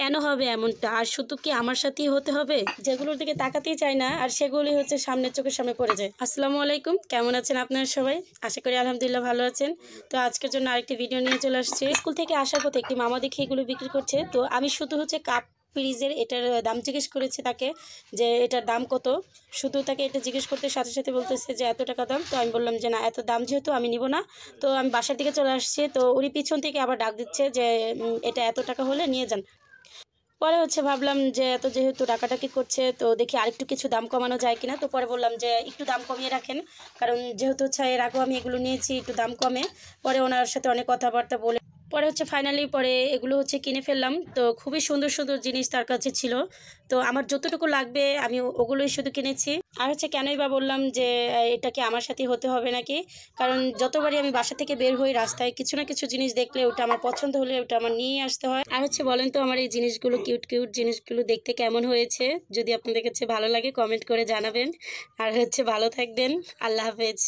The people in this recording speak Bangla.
কেন হবে এমনটা? আর শুধু কি আমার সাথেই হতে হবে? যেগুলোর দিকে তাকাতেই চাই না আর সেগুলি হচ্ছে সামনের চোখের সামনে পড়ে যায়। আসসালামু আলাইকুম, কেমন আছেন আপনারা সবাই? আশা করি আলহামদুলিল্লাহ ভালো আছেন। তো আজকের জন্য আরেকটি ভিডিও নিয়ে চলে আসছি। স্কুল থেকে আসার পথে একটি মামা দেখে এগুলো বিক্রি করছে। তো আমি শুধু হচ্ছে কাপ ফ্রিজের এটার দাম জিজ্ঞেস করেছি তাকে, যে এটার দাম কত। শুধু তাকে এটা জিজ্ঞেস করতে সাথে সাথে বলতেছে যে এত টাকা দাম। তো আমি বললাম যে না, এত দাম যেহেতু আমি নিব না। তো আমি বাসার দিকে চলে আসছি। তো উনি পিছন থেকে আবার ডাক দিচ্ছে যে এটা এত টাকা হলে নিয়ে যান। পরে হচ্ছে ভাবলাম যে এত যেহেতু ডাকাডাকি করছে, তো দেখি আরেকটু কিছু দাম কমানো যায় কিনা। তো পরে বললাম যে একটু দাম কমিয়ে রাখেন, কারণ যেহেতু হচ্ছে এর আগেও আমি এগুলো নিয়েছি, একটু দাম কমে। পরে ওনার সাথে অনেক কথাবার্তা বলে পরে হচ্ছে ফাইনালি পরে এগুলো হচ্ছে কিনে ফেললাম। তো খুবই সুন্দর সুন্দর জিনিস তার কাছে ছিল। তো আমার যতটুকু লাগবে আমি ওগুলোই শুধু কিনেছি। আর হচ্ছে কেনই বা বললাম যে এটা কি আমার সাথে হতে হবে নাকি, কারণ যতবারই আমি বাসা থেকে বের হই রাস্তায় কিছু না কিছু জিনিস দেখলে ওটা আমার পছন্দ হলে ওটা আমার নিয়ে আসতে হয়। আর হচ্ছে বলেন তো আমার এই জিনিসগুলো, কিউট কিউট জিনিসগুলো দেখতে কেমন হয়েছে? যদি আপনাদের কাছে ভালো লাগে কমেন্ট করে জানাবেন। আর হচ্ছে ভালো থাকবেন। আল্লাহ হাফেজ।